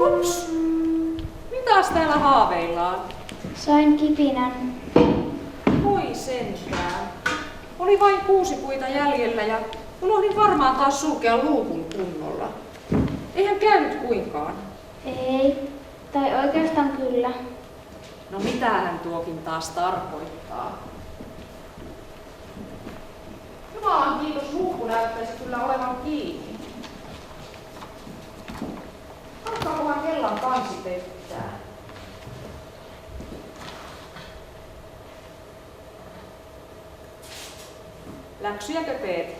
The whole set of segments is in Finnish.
Ups! Mitäs täällä haaveillaan? Sain kipinän. Voi sentään. Oli vain 6 puita jäljellä ja unohdin varmaan taas sulkea luukun kunnolla. Eihän käynyt kuinkaan. Ei, tai oikeastaan kyllä. No mitähän tuokin taas tarkoittaa? Jumalan kiitos, luukku näyttäisi kyllä olevan kiinni. Alkaakohan kellan kansi pettää? Läksyjäkö teet?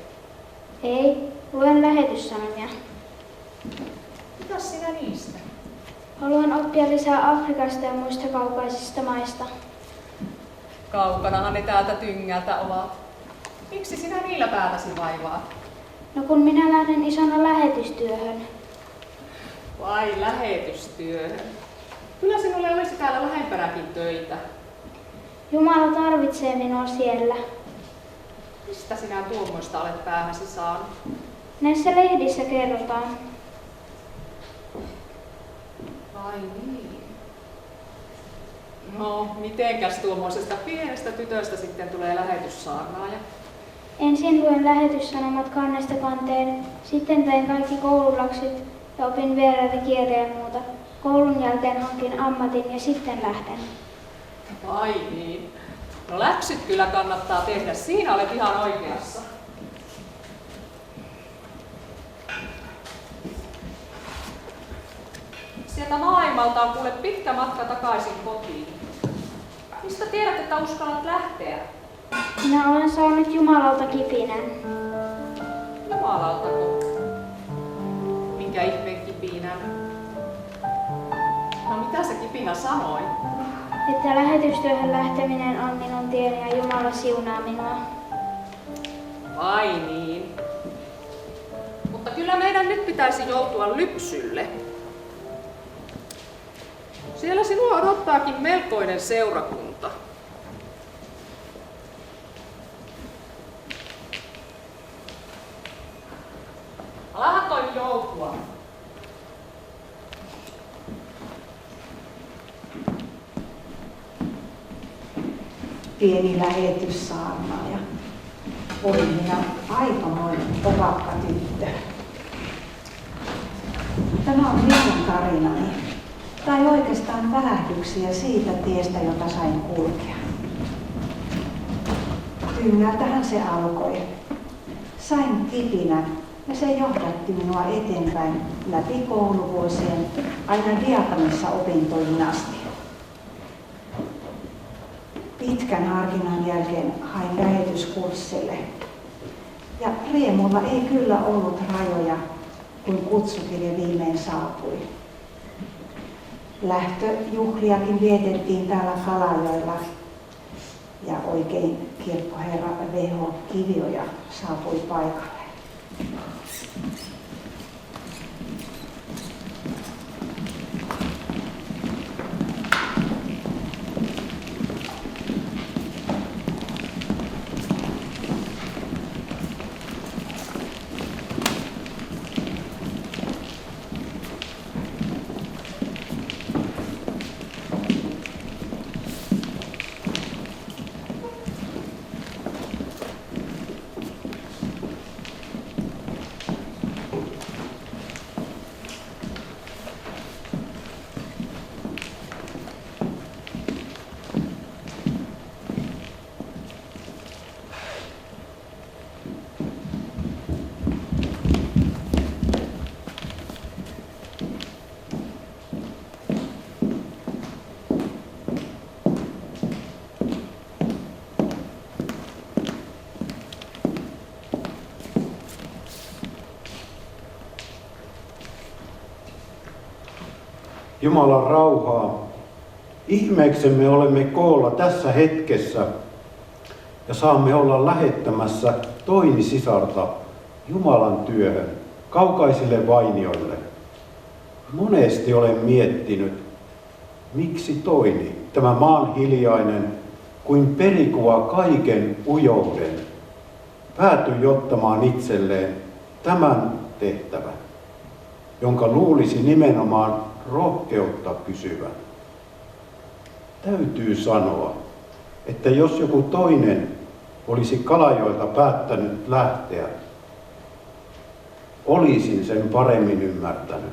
Ei, luen lähetyssanomia. Mitäs sinä niistä? Haluan oppia lisää Afrikasta ja muista kaukaisista maista. Kaukanahan ne täältä tyngältä ovat. Miksi sinä niillä päätäsi vaivaa? No kun minä lähden isona lähetystyöhön. Vai lähetystyöhön? Kyllä sinulle olisi täällä lähempänäkin töitä. Jumala tarvitsee minua siellä. Mistä sinä tuommoista olet päähäsi saanut? Näissä lehdissä kerrotaan. Vai niin? No, mitenkäs tuommoisesta pienestä tytöstä sitten tulee lähetyssaarnaaja? Ensin luen lähetyssanomat kannesta kanteen, sitten tein kaikki koululäksyt ja opin vieraita kieliä ja muuta. Koulun jälkeen hankin ammatin ja sitten lähden. Vai niin? No läksyt kyllä kannattaa tehdä, siinä olet ihan oikeassa. Sieltä maailmalta on kuule pitkä matka takaisin kotiin. Mistä tiedät, että uskallat lähteä? Minä olen saanut Jumalalta kipinän. Jumalaltako? Minkä ihmeen kipinän? No mitä se kipinä sanoi? Että lähetystyöhön lähteminen on minun tieni ja Jumala siunaa minua. Vai niin? Mutta kyllä meidän nyt pitäisi joutua lypsylle. Siellä sinua odottaakin melkoinen seurakunta. Alahan toi joutua. Pieni lähetyssaarnaaja. Oli minä aikamoinen ovakka tyttö. Tämä on minun tarinani. Tai oikeastaan välähdyksiä siitä tiestä, jota sain kulkea. Tyngältähän se alkoi. Sain kipinän ja se johdatti minua eteenpäin läpi kouluvuosien aina Diakonissa opintoihin asti. Pitkän harkinnan jälkeen hain lähetyskurssille. Ja riemulla ei kyllä ollut rajoja, kun kutsukirja viimein saapui. Lähtöjuhliakin vietettiin täällä Kalajoella ja oikein kirkkoherra V.H. Kivioja saapui paikalle. Jumalan rauhaa. Ihmeeksemme olemme koolla tässä hetkessä ja saamme olla lähettämässä Toini sisarta Jumalan työhön, kaukaisille vainioille. Monesti olen miettinyt, miksi Toini, tämä maan hiljainen, kuin perikuva kaiken ujouden, päätyi ottamaan itselleen tämän tehtävän, jonka luulisi nimenomaan rohkeutta kysyvän. Täytyy sanoa, että jos joku toinen olisi Kalajoelta päättänyt lähteä, olisin sen paremmin ymmärtänyt.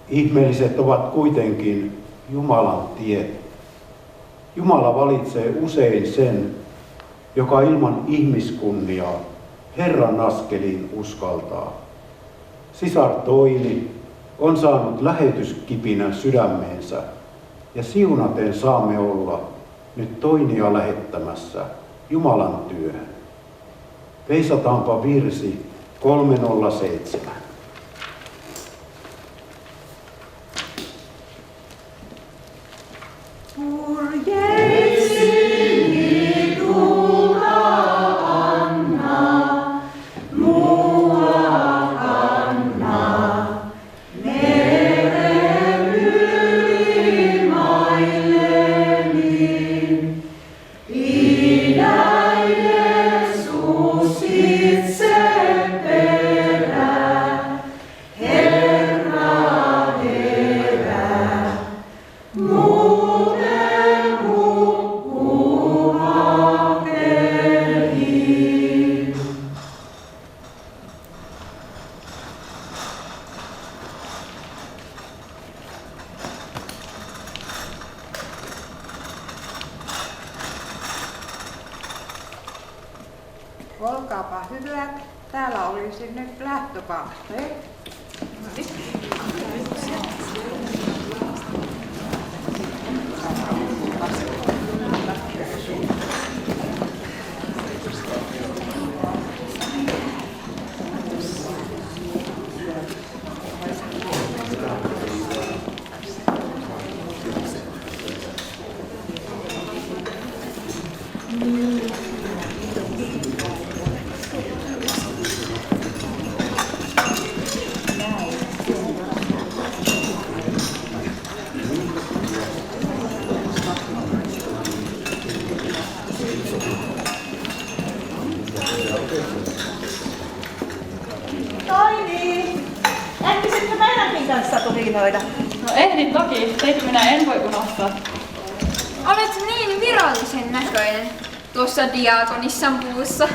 Ihmeelliset ovat kuitenkin Jumalan tiet. Jumala valitsee usein sen, joka ilman ihmiskunniaa Herran askeliin uskaltaa. Sisar Toini on saanut lähetyskipinän sydämeensä ja siunaten saamme olla nyt Toinia lähettämässä Jumalan työhön. Veisataanpa virsi 307. Olkaapa hyvät. Täällä olisi nyt lähtöpahte. Toini! Ähtisitkö meidänkin kanssa turinoida? No ehdin toki, teitä minä en voi unohtaa. Olet niin virallisen näköinen tuossa diakonissan puussa.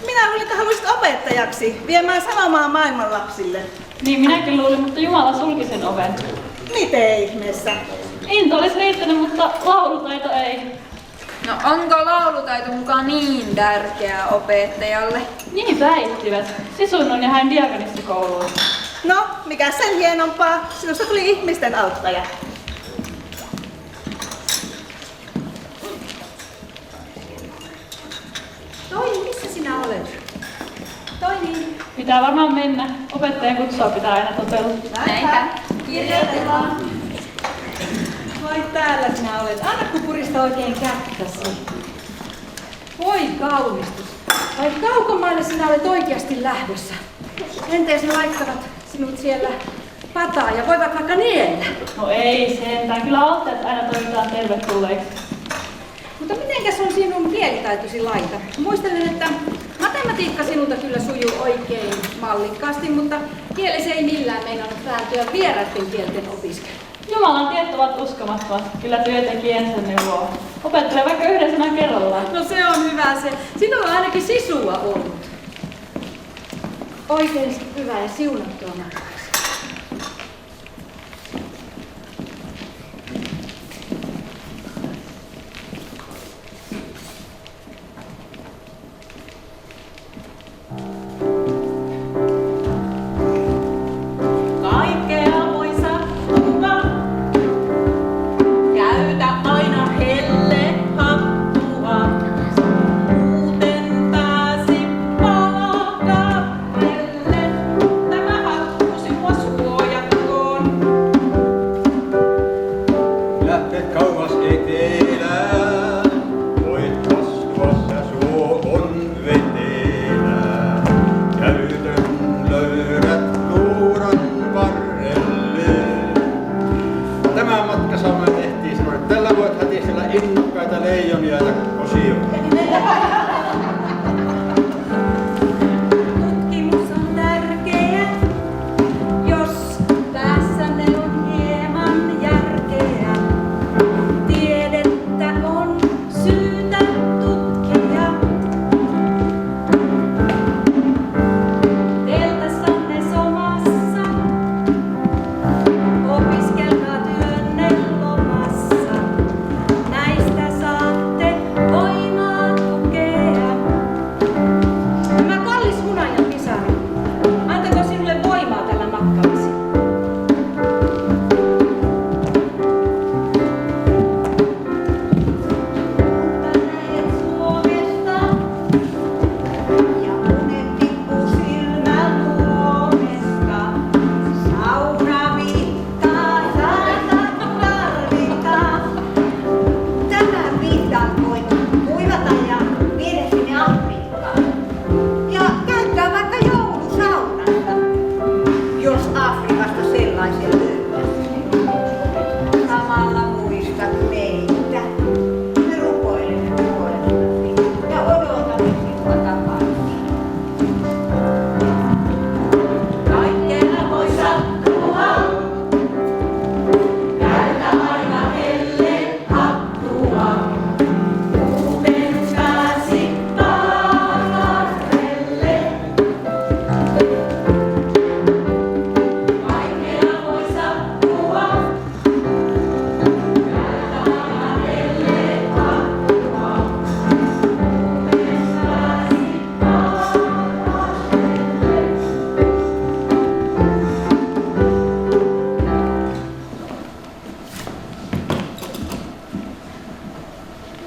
Minä luulin, että haluaisit opettajaksi viemään sanomaa maailman lapsille. Niin minäkin luulin, mutta Jumala sulki sen oven. Miten ihmeessä? Into olisi riittänyt, mutta laulutaito ei. No onko laulutaito mukaan niin tärkeää opettajalle? Niin väittivät. Sisunnon ja hän diakonissikouluun. No, mikä sen hienompaa? Sinusta tuli ihmisten auttaja. Toini, missä sinä olet? Toini. Pitää varmaan mennä. Opettajan kutsua pitää aina toteuttaa. Näitä kirjoitellaan. Vai täällä sinä olet. Anna kun purista oikein kättäsi. Voi kaunistus. Vai kaukomaille sinä olet oikeasti lähdössä? Entäs ne laittavat sinut siellä pataan ja voivat vaikka niellä? No ei sentään. Kyllä auttajat aina toivotaan tervetulleeksi. Mutta mitenkäs on sinun kielitaitosi laita? Muistelen, että matematiikka sinulta kyllä sujuu oikein mallikkaasti, mutta kielesi ei millään meinannut vääntyä vieraiden kielten opiskelu. Jumalan tiet ovat uskomattomat. Kyllä työtekijänsä neuvoo. Opettele vaikka yhden sanan kerrallaan. No se on hyvä se. Sinulla on ainakin sisua ollut. Oikein hyvä ja siunattua matkaa. Kaikkea voi sattua. Käytä aina helle hattua. Muuten pääsi palakappelle. Tämä hattu sinua suojatkoon. Lähtet kauas etelään, voit astua sä suohon vetelään. Käytön löydät luuran varrelle. Tämä matka Salmen tehtiin sanoa, että tällä voit hätistellä innokkaita leijonia ja osioita. Tutkimus on tärkeä, jos päässänne on hieno. naisen löytäisi. Samalla muistat meitä. Me rukoilemme puolestasi ja odotamme sinua takaisin. Kaikkea voi sattua. Tältä aina helle hattua. Muuten pääsi takarelle. Kaikkea voi sattua. Tältä aina helle hattua. Muuten pääsi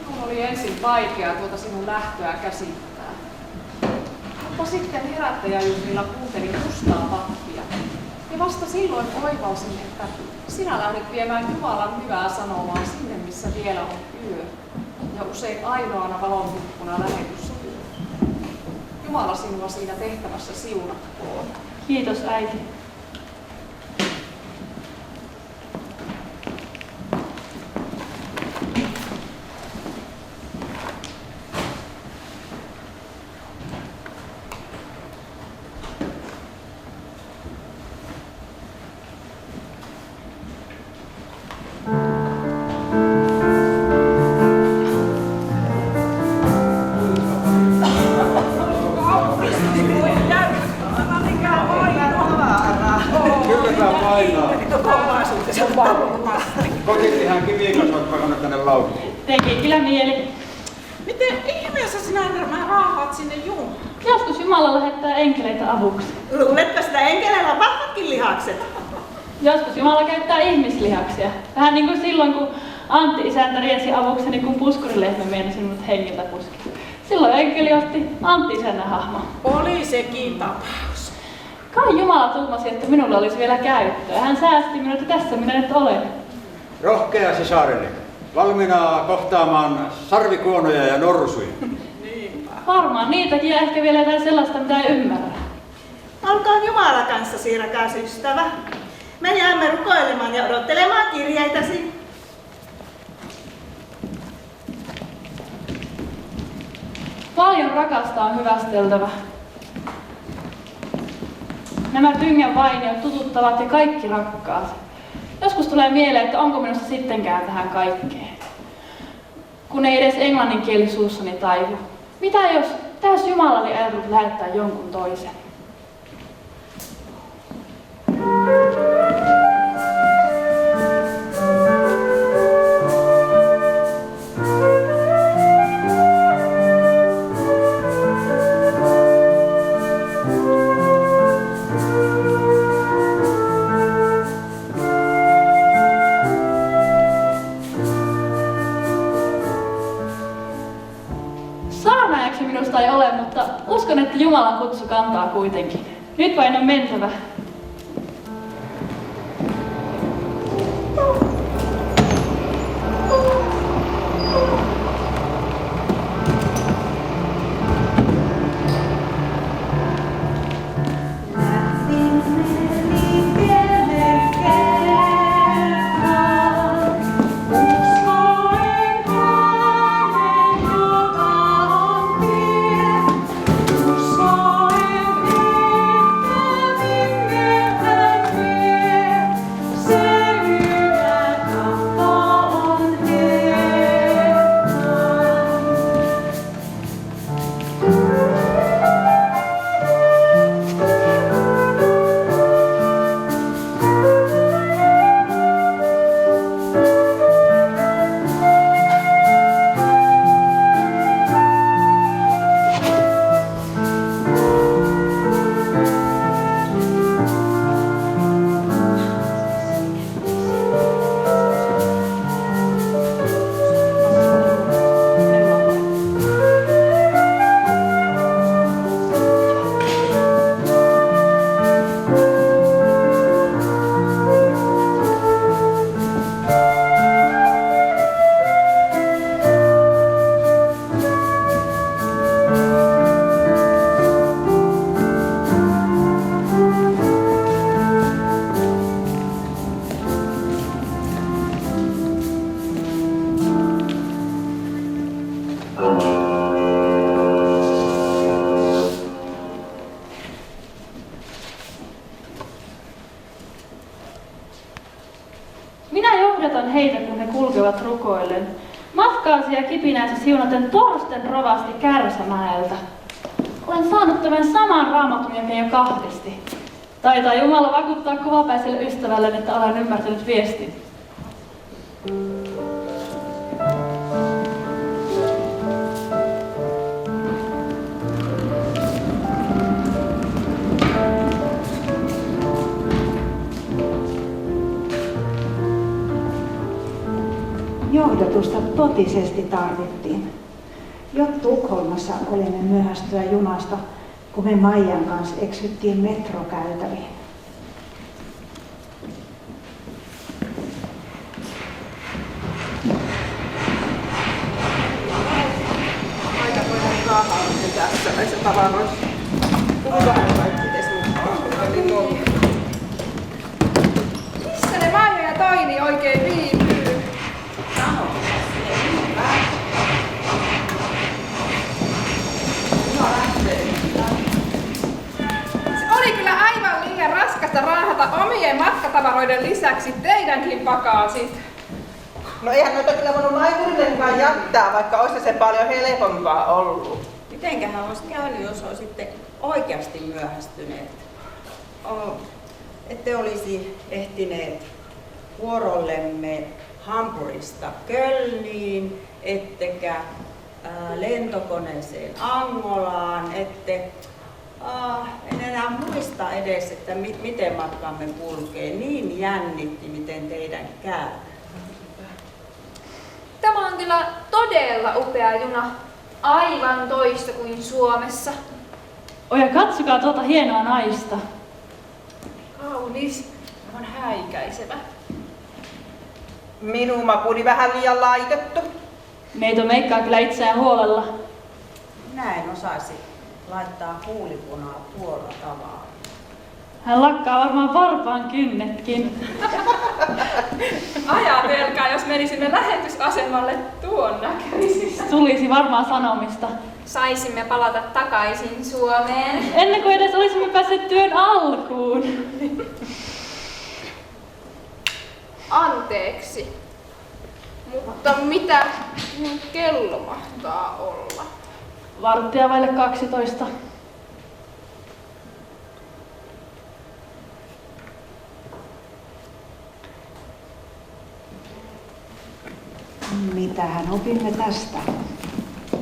Minun oli ensin vaikea tuota sinun lähtöä käsittää. Mutta sitten herättäjäjuhlilla kuuntelin mustaa pappia. Ja vasta silloin oivalsin, että sinä lähdet viemään Jumalan hyvää sanomaa sinne, missä vielä on yö. Ja usein ainoana valonhukkuna lähetys työ. Jumala sinua siinä tehtävässä siunatkoon. Kiitos äiti. Kyllä saa painaa. Kotihan kivikas oot pakannut tänne laukuun. Teki kyllä mieli. Miten ihmeessä sinä nämä raahaat sinne Jumalaan? Joskus Jumala lähettää enkeleitä avuksi. Luuletko sitä enkeleillä on vahvatkin lihakset? Joskus Jumala käyttää ihmislihaksia. Vähän niin kuin silloin, kun Antti isäntä riensi avukseni, kun puskurilehmä meinasi minut hengiltä puski. Silloin enkeli otti Antti isännän hahmo. Oli sekin tapaus. Kai Jumala tuumasi, että minulla olisi vielä käyttöä. Hän säästi minut ja tässä minä nyt olen. Rohkea sisareni. Valmiina kohtaamaan sarvikuonoja ja norsuja. Varmaan niitäkin ja ehkä vielä jotain sellaista, mitä ei ymmärrä. Olkoon Jumala kanssasi, rakas ystävä. Me jäämme rukoilemaan ja odottelemaan kirjeitäsi. Paljon rakasta on hyvästeltävä. Nämä tyngän vainiot tututtavat ja kaikki rakkaat. Joskus tulee mieleen, että onko minusta sittenkään tähän kaikkeen. Kun ei edes englannin kieli suussani taivu. Mitä jos Jumala oli ajatellut lähettää jonkun toisen? Saarnaajaksi minusta ei ole, mutta uskon, että Jumalan kutsu kantaa kuitenkin. Nyt vain on mentävä. Uskoen, että minä ohjataan heitä, kun he kulkevat rukoillen. Matkaasi ja kipinänsä siunaten Torsten rovasti Kärsämäeltä. Olen saanut tämän saman raamatun jo kahdesti. Taitaa Jumala vakuuttaa kovapäiselle ystävälleni, että olen ymmärtänyt viestin. Johdatusta totisesti tarvittiin. Jo Tukholmassa olimme myöhästyä junasta, kun me Maijan kanssa eksyttiin metrokäytäviin. Aika voidaan kaahaa tässä näissä tavaroissa. Puhutaan kaikki mukaan. Missä ne Maija ja Toini oikein viipyy? Se oli kyllä aivan liian raskasta raahata omien matkatavaroiden lisäksi teidänkin pakasit. No eihän noita kyllä voinut naipurillekaan jättää, vaikka olisi se paljon helpompaa ollut. Mitenköhän olisi käynyt, jos olisitte oikeasti myöhästyneet? Ette olisi ehtineet vuorollemme Hampurista Kölniin, ettekä lentokoneeseen Angolaan, en enää muista edes, että miten matkamme kulkee. Niin jännitti, miten teidän käy. Tämä on kyllä todella upea juna. Aivan toista kuin Suomessa. Oja, katsokaa tuota hienoa naista. Kaunis, aivan häikäisevä. Minun makuuni vähän liian laitettu. Meitä meikkaa kyllä itseään huolella. Minä en osaisi laittaa huulipunaa tuolla tavalla. Hän lakkaa varmaan varpaan kynnetkin. Ajatelkaa, jos menisimme lähetysasemalle tuon näköisistä. Tulisi varmaan sanomista. Saisimme palata takaisin Suomeen. Ennen kuin edes olisimme päässeet työn alkuun. Anteeksi, mutta mitä kello mahtaa olla? 12:15. Mitähän opimme tästä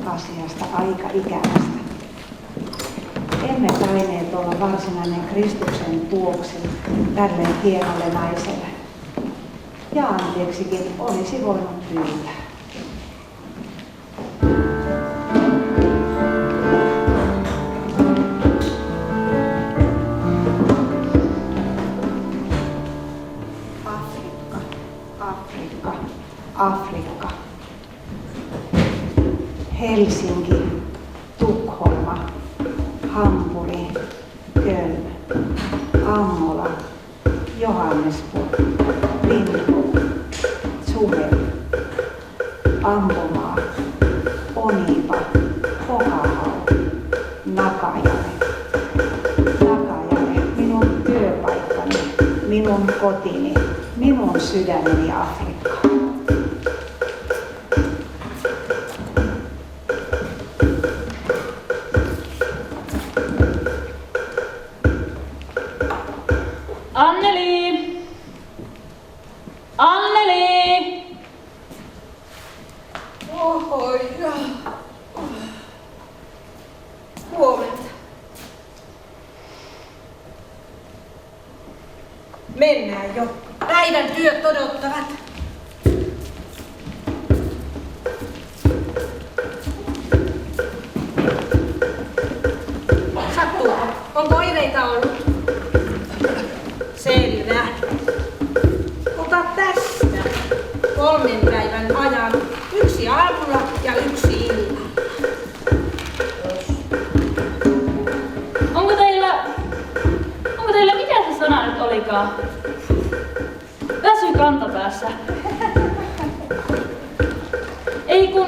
asiasta aika ikävästä? Emme taineet olla varsinainen Kristuksen tuoksi tälleen hienolle naiselle. Ja anteeksikin olisi voinut pyytää. Afrikka, Afrikka. Helsinki, Tukholma, Hampuri, Köln, Angola, Johannesburg, Windhoek, Zurich, Ambomaa, Onipa, Pohahau, Nakajale. Nakajale, minun työpaikkani, minun kotini, minun sydämeni Afrikka. Anneli! Anneli! Ohoi, huomenta. Mennään jo. Päivän työt odottavat. Sattuuko? Onko oireita ollut? Selvä. Ota tästä 3 päivän ajan. 1 aamulla ja 1 illalla. Onko teillä mikä se sana nyt olikaan? Väsy kantapäässä. Ei kun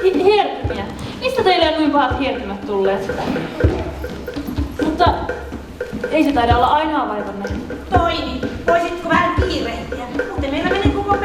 hiertymiä. Mistä teille on noin pahat hiertymät tulleet? Mutta ei se taida olla ainoa vaivanne. Toini, voisitko vähän kiirehtiä? Muuten meillä menee koko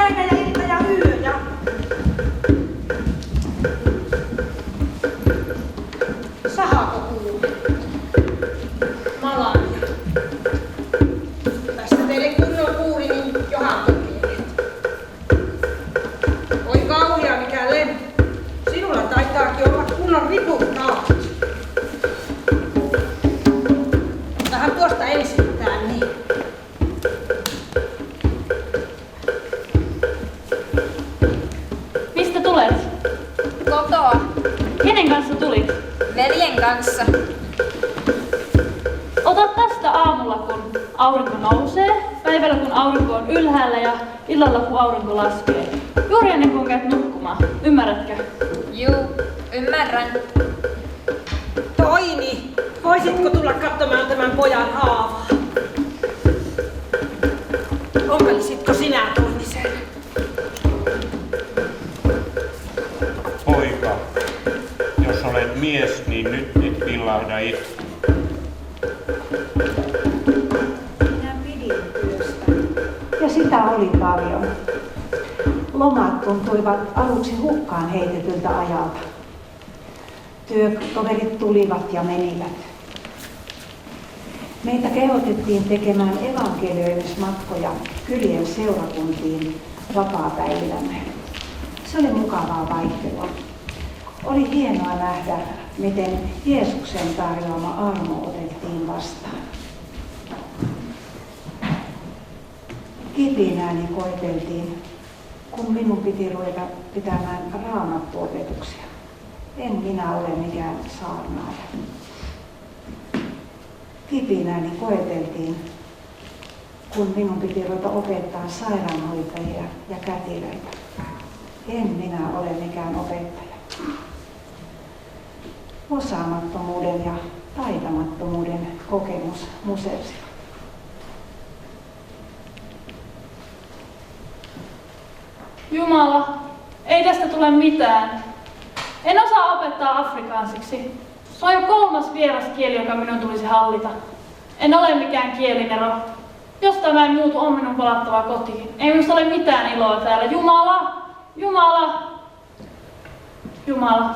tulit? Veljen kanssa. Ota tästä aamulla, kun aurinko nousee, päivällä kun aurinko on ylhäällä ja illalla kun aurinko laskee. Juuri ennen kuin käyt nukkumaan. Ymmärrätkö? Juu, ymmärrän. Toini, voisitko tulla katsomaan tämän pojan haavaa? Ompelisitko sinä Toinisen? Poika, jos olet mies, niin nyt et villahda itse. Minä pidin työstä. Ja sitä oli paljon. Lomat tuntuivat aluksi hukkaan heitetyltä ajalta. Työtoverit tulivat ja menivät. Meitä kehotettiin tekemään evankelioimismatkoja kylien seurakuntiin vapaapäivillämme. Se oli mukavaa vaihtelua. Oli hienoa nähdä, miten Jeesuksen tarjoama armo otettiin vastaan. Kipinääni koeteltiin, kun minun piti ruveta pitämään raamattuopetuksia. En minä ole mikään saarnaaja. Kipinääni koeteltiin, kun minun piti ruveta opettaa sairaanhoitajia ja kätilöitä. En minä ole mikään opettaja. Osaamattomuuden ja taitamattomuuden kokemus musersi. Jumala, ei tästä tule mitään. En osaa opettaa afrikaansiksi. Se on jo 3. vieras kieli, joka minun tulisi hallita. En ole mikään kielinero. Jos tämä ei muutu, on minun palattava kotiin. Ei minusta ole mitään iloa täällä. Jumala! Jumala! Jumala,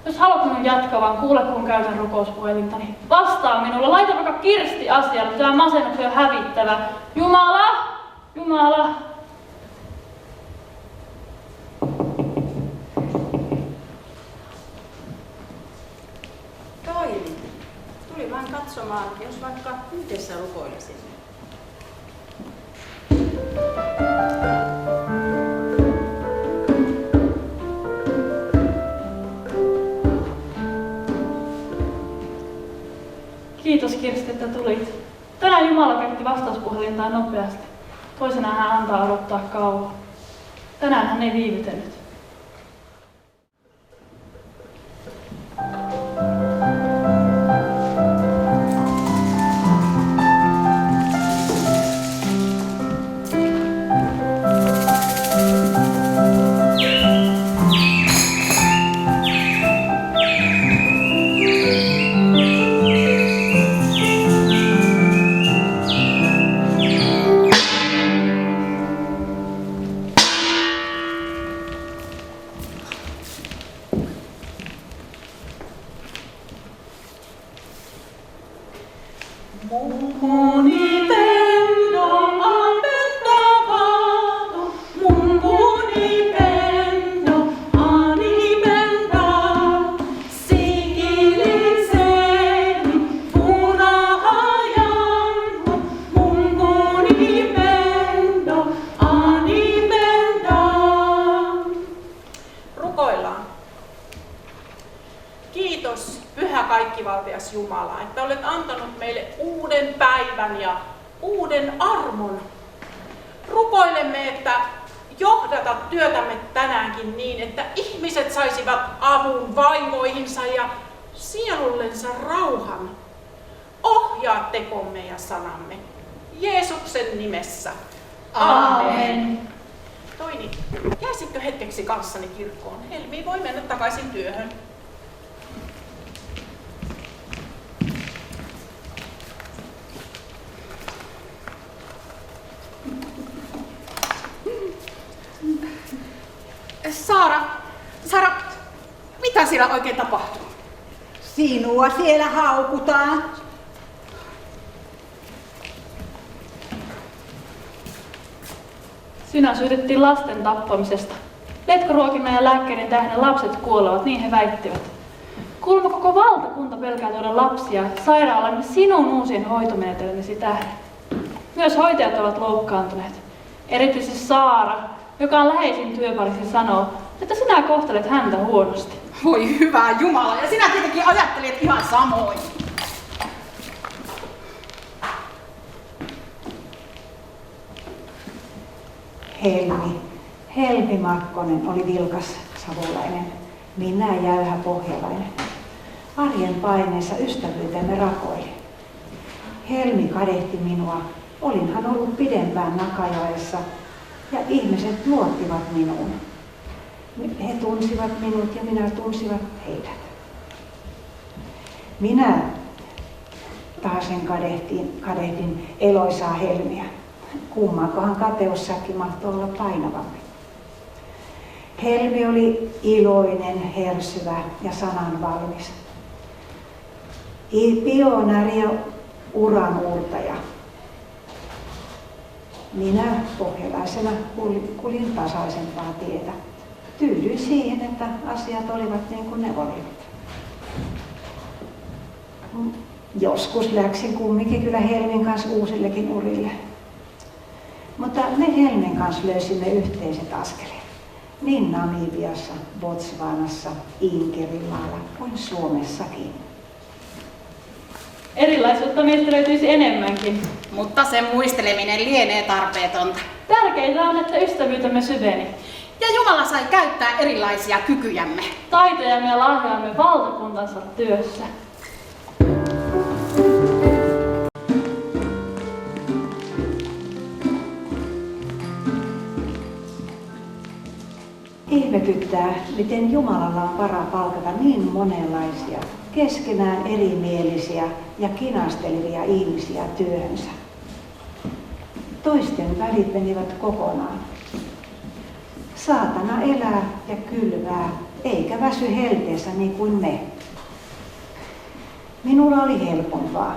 jos haluat minun jatkavan, kuule kun käytän rukouspuhelintani. Vastaa minulle, laita vaikka Kirsti asialle, tämä masennuksen on hävittävä. Jumala! Jumala! Toimi, tuli vain katsomaan, jos vaikka yhdessä rukoilisimme. Kiitos Kirsti, että tulit. Tänään Jumala käytti vastauspuhelintaan nopeasti. Toisenaan hän antaa odottaa kauan. Tänään hän ei viivytellyt. Kiitos, pyhä kaikkivaltias Jumala, että olet antanut meille uuden päivän ja uuden armon. Rukoilemme, että johdatat työtämme tänäänkin niin, että ihmiset saisivat avun vaivoihinsa ja sielullensa rauhan. Ohjaa tekomme ja sanamme. Jeesuksen nimessä. Aamen. Toini, jäisitkö hetkeksi kanssani kirkkoon? Helmi voi mennä takaisin työhön. Saara, mitä siellä oikein tapahtuu? Sinua siellä haukutaan. Sinä syytettiin lasten tappamisesta. Letkoruokinnan ja lääkkeiden tähden lapset kuolevat, niin he väittivät. Kuulemma koko valtakunta pelkää tuoda lapsia sairaalamme sinun uusien hoitomenetelmisi tähden. Myös hoitajat ovat loukkaantuneet. Erityisesti Saara, joka on läheisin työpariksi, sanoo, että sinä kohtelet häntä huonosti. Voi hyvä Jumala, ja sinä tietenkin ajattelet ihan samoin. Helmi Makkonen oli vilkas savolainen, minä jäyhä pohjalainen. Arjen paineessa ystävyytemme rakoili. Helmi kadehti minua, olinhan ollut pidempään Nakajaessa ja ihmiset luottivat minuun. He tunsivat minut ja minä tunsivat heidät. Minä taasen kadehdin eloisaa Helmiä. Kummankohan kateussäkki mahtoi olla painavampi. Helmi oli iloinen, hersyvä ja sananvalmis. Pioneeri ja uranuurtaja. Minä pohjalaisena kuljin tasaisempaa tietä. Tyydyin siihen, että asiat olivat niin kuin ne olivat. Joskus läksin kumminkin kyllä Helmin kanssa uusillekin urille. Mutta me Helmin kanssa löysimme yhteiset askeleet. Niin Namibiassa, Botswanassa, Inkerinmaalla kuin Suomessakin. Erilaisuutta meistä löytyisi enemmänkin. Mutta sen muisteleminen lienee tarpeetonta. Tärkeintä on, että ystävyytemme syveni. Ja Jumala sai käyttää erilaisia kykyjämme. Taitojamme ja lahjaamme valtakuntansa työssä. Ihmetyttää, miten Jumalalla on varaa palkata niin monenlaisia, keskenään erimielisiä ja kinastelevia ihmisiä työhönsä. Toisten välit menivät kokonaan. Saatana elää ja kylvää, eikä väsy helteessä niin kuin me. Minulla oli helpompaa.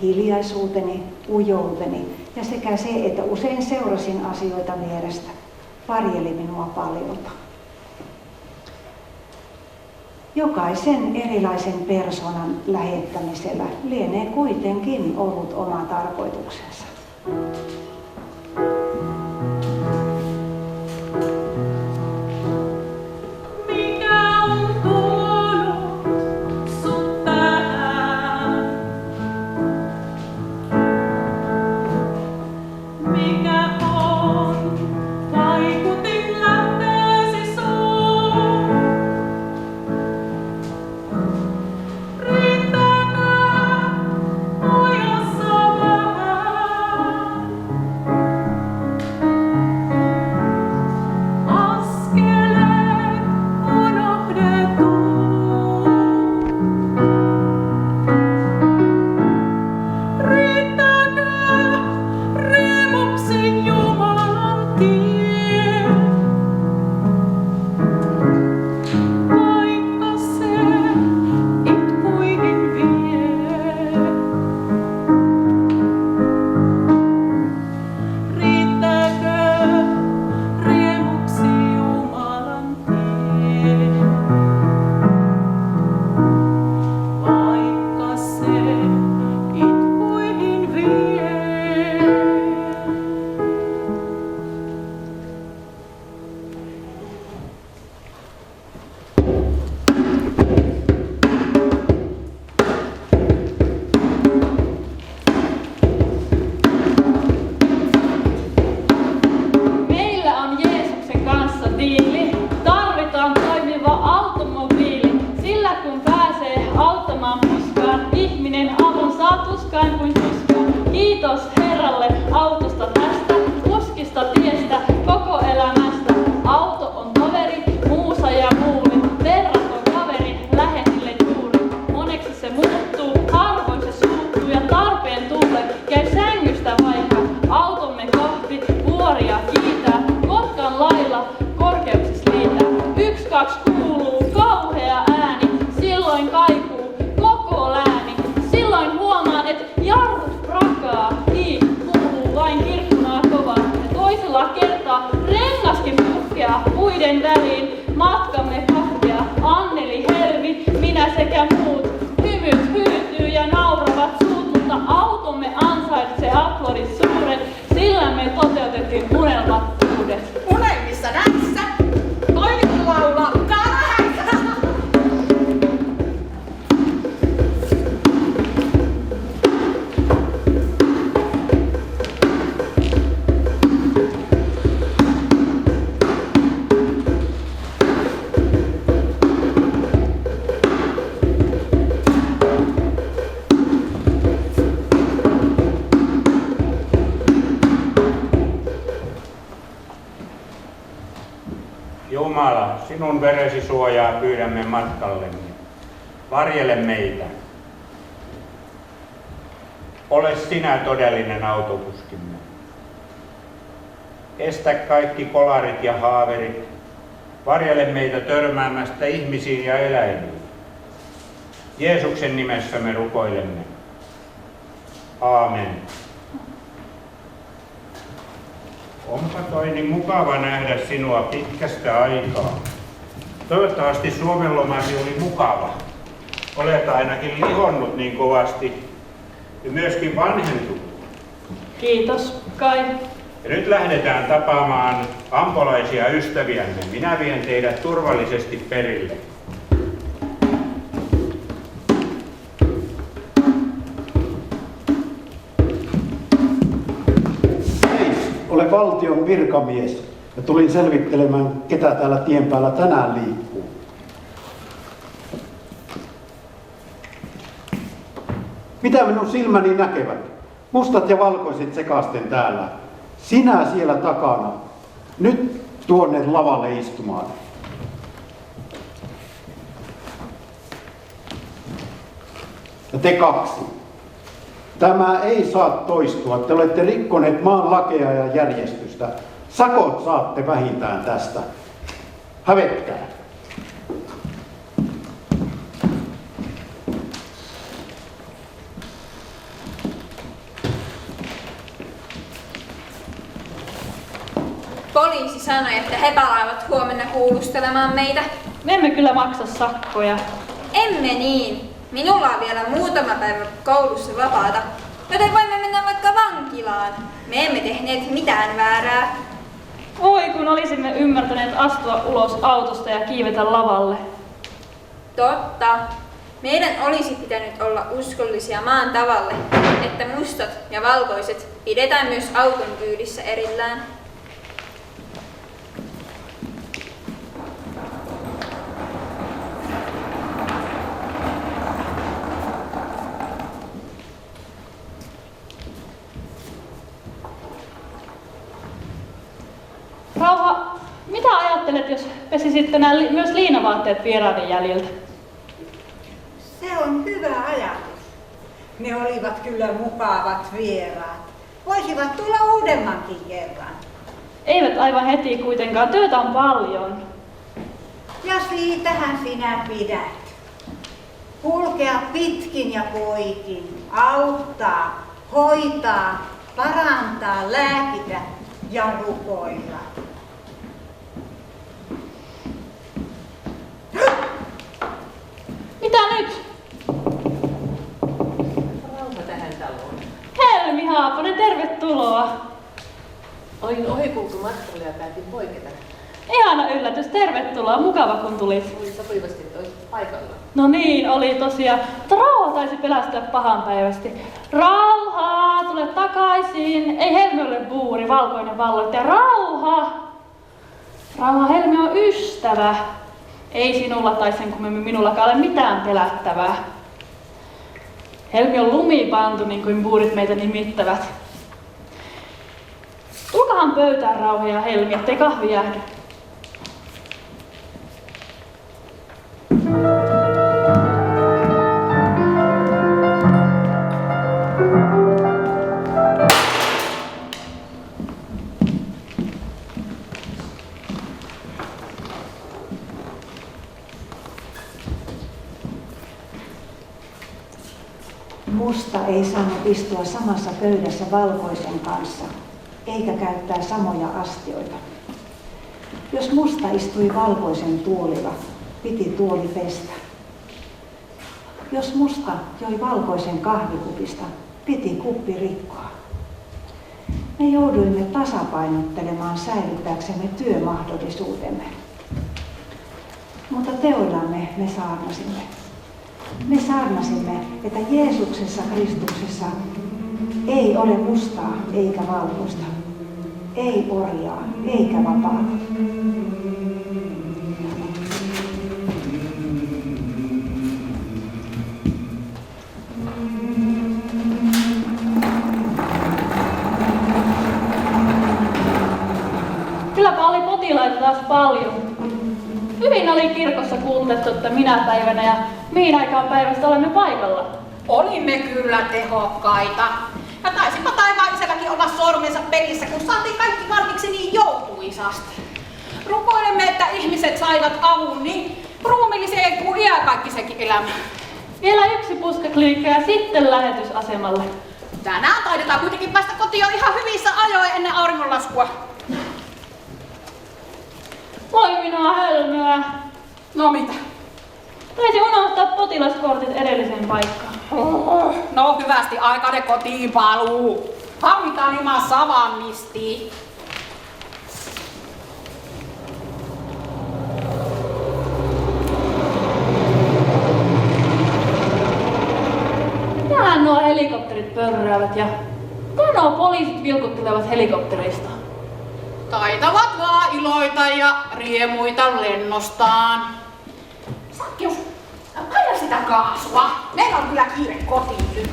Hiljaisuuteni, ujouteni ja sekä se, että usein seurasin asioita vierestä, varjeli minua paljolta. Jokaisen erilaisen persoonan lähettämisellä lienee kuitenkin ollut oma tarkoituksensa. Kiitos Herralle autosta tästä, kuskista tiestä, koko elämästä. Auto on toveri, muusa ja muuli. Verraton kaveri, lähetille juuri. Moneksi se muuttuu, harvoin se suuttuu ja tarpeen tullen käy sängystä vaikka. Automme kohti vuoria kiitää, Kotkan lailla korkeuksissa liitää. 1, 2 kuuluu kauhea ääni, silloin kaikuu koko lääni. Silloin huomaan, et jarrut prakaa, kuuluu vain kirkkunaa kovaa. Ja toisella kertaa rengaskin puhkeaa puiden väliin, matkamme katkeaa. Anneli, Helmi, minä sekä muut. Hymyt hyytyy ja nauravat suut, mutta automme ansaitsee aplodit suuret, sillä me toteutettiin unelmat uudet. Unelmissa näissä, Jumala, sinun veresi suojaa pyydämme matkallemme. Varjele meitä. Ole sinä todellinen autokuskimme. Estä kaikki kolarit ja haaverit. Varjele meitä törmäämästä ihmisiin ja eläimiin. Jeesuksen nimessä me rukoilemme. Aamen. Onpa toi niin mukava nähdä sinua pitkästä aikaa. Toivottavasti Suomen lomasi oli mukava. Olet ainakin lihonnut niin kovasti ja myöskin vanhentunut. Kiitos, Kai. Ja nyt lähdetään tapaamaan ampolaisia ystäviämme. Minä vien teidät turvallisesti perille. Olen valtion virkamies ja tulin selvittelemään, ketä täällä tien päällä tänään liikkuu. Mitä minun silmäni näkevät? Mustat ja valkoiset sekasten täällä. Sinä siellä takana. Nyt tuonne lavalle istumaan. Ja te kaksi. Tämä ei saa toistua. Te olette rikkoneet maan lakeja ja järjestystä. Sakot saatte vähintään tästä. Hävetkää. Poliisi sanoi, että he palaavat huomenna kuulustelemaan meitä. Me emme kyllä maksa sakkoja. Emme niin. Minulla on vielä muutama päivä koulussa vapaata, joten voimme mennä vaikka vankilaan. Me emme tehneet mitään väärää. Voi kun olisimme ymmärtäneet astua ulos autosta ja kiivetä lavalle. Totta. Meidän olisi pitänyt olla uskollisia maan tavalle, että mustat ja valkoiset pidetään myös auton kyydissä erillään. Rauha, mitä ajattelet, jos pesisit tänään myös liinavaatteet vieraiden jäljiltä? Se on hyvä ajatus. Ne olivat kyllä mukavat vieraat. Voisivat tulla uudemmankin kerran. Eivät aivan heti kuitenkaan, työtä on paljon. Ja siitähän sinä pidät. Kulkea pitkin ja poikin, auttaa, hoitaa, parantaa, lääkitä ja rukoilla. Mitä nyt? Rauha tähän taloon. Helmi Haapanen, tervetuloa. Olin ohikultu matkalla ja päätin poiketa. Ihana yllätys, tervetuloa. Mukava kun tulit. Oli sopivasti, että olisit paikalla. No niin, oli tosiaan. Mutta Rauha taisi pelästyä pahanpäivästi. Rauha, tule takaisin. Ei Helmi ole buuri, valkoinen valloittaja. Rauha! Rauha, Helmi on ystävä. Ei sinulla tai sen kummemmin minullakaan ole mitään pelättävää. Helmi on lumipantu, niin kuin buurit meitä nimittävät. Tulkahan pöytään Rauha ja Helmi, ettei kahvi jäädy. Musta ei saanut istua samassa pöydässä valkoisen kanssa, eikä käyttää samoja astioita. Jos musta istui valkoisen tuolilla, piti tuoli pestä. Jos musta joi valkoisen kahvikupista, piti kuppi rikkoa. Me jouduimme tasapainottelemaan säilyttääksemme työmahdollisuutemme. Mutta teoillamme me saarnasimme. Me saarnasimme, että Jeesuksessa Kristuksessa ei ole mustaa eikä valkoista, ei orjaa eikä vapaata. Kylläpä oli potilaita taas paljon. Hyvin oli kirkossa kuultettu, että minä päivänä ja mihin aikaan päivästä olemme paikalla. Olimme kyllä tehokkaita. Ja taisipa taivaan isälläkin olla sormensa pelissä, kun saatiin kaikki valmiiksi niin joutuisasti. Rukoilemme, että ihmiset saivat avun niin ruumiilliseen kuin iäkaikkisenkin elämään. Vielä yksi puskaklinikka ja sitten lähetysasemalle. Tänään taidetaan kuitenkin päästä kotiin jo ihan hyvissä ajoin ennen auringonlaskua. Voi minua hölmöä. No mitä? Taisi unohtaa potilaskortit edelliseen paikkaan. No hyvästi aikainen kotiin paluu. Hankitaan ilman savannisti. Tähän nuo helikopterit pörräävät ja nuo poliisit vilkuttelevat helikopterista. Taitavat vaan iloita ja riemuita lennostaan. Sakkius, paina sitä kaasua. Meillä on kyllä kiire kotiin nyt.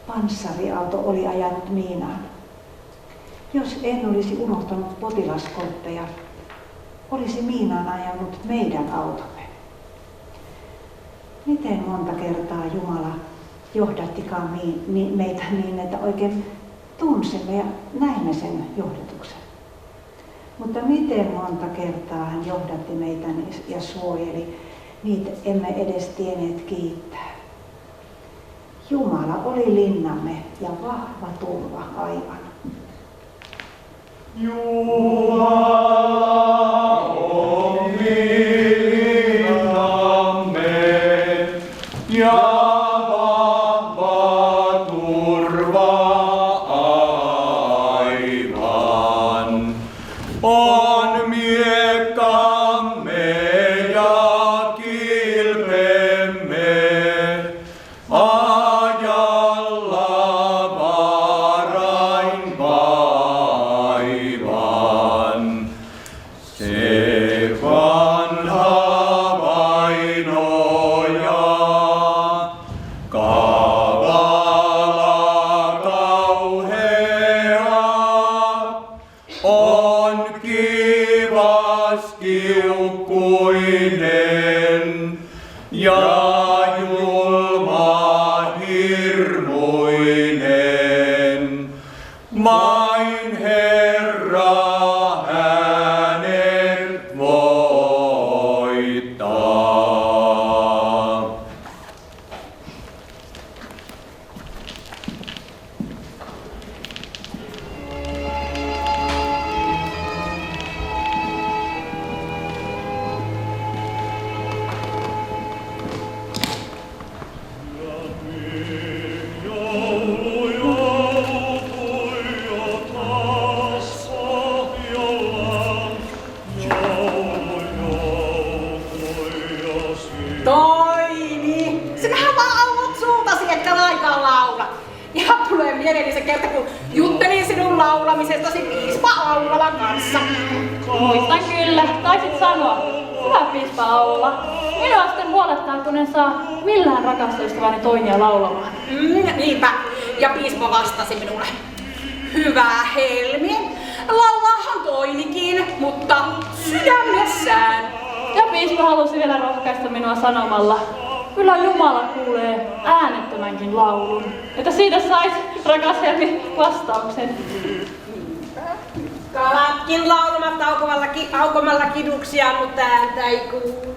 Panssariauto oli ajanut miinaan. Jos en olisi unohtanut potilaskortteja, olisi miinaan ajanut meidän automme. Miten monta kertaa Jumala johdattikaan meitä niin, että oikein tunsimme ja näimme sen johdatuksen. Mutta miten monta kertaa hän johdatti meitä ja suojeli, niitä emme edes tienneet kiittää. Jumala oli linnamme ja vahva turva aivan. Jumala on linnamme ja vahva turva aivan. On miekkamme ja kilpemme. Kiukkuinen ja julma hirmuinen, vain Herra hänet voittaa. Toini! Sinähän vaan auvut suutasi, että lainkaan laula. Ihan tulee mieleeni se kerta, kun juttelin sinun laulamisestasi piispa Aulalan kanssa. Muistan kyllä, taisit sanoa. Hyvä piispa Aula. Minua sitten huolettaa, kun en saa millään rakasta ystäväni Toinia laulamaan. Niinpä. Ja piispa vastasi minulle. Hyvä Helmi, laulaahan Toinikin, mutta sydämessään. Ja piispa halusi vielä rohkaista minua sanomalla. Kyllä Jumala kuulee äänettömänkin laulun. Että siitä sais, rakas Helmi, vastauksen. Kalatkin laulavat aukomalla kiduksia, mutta ääntä ei kuulu.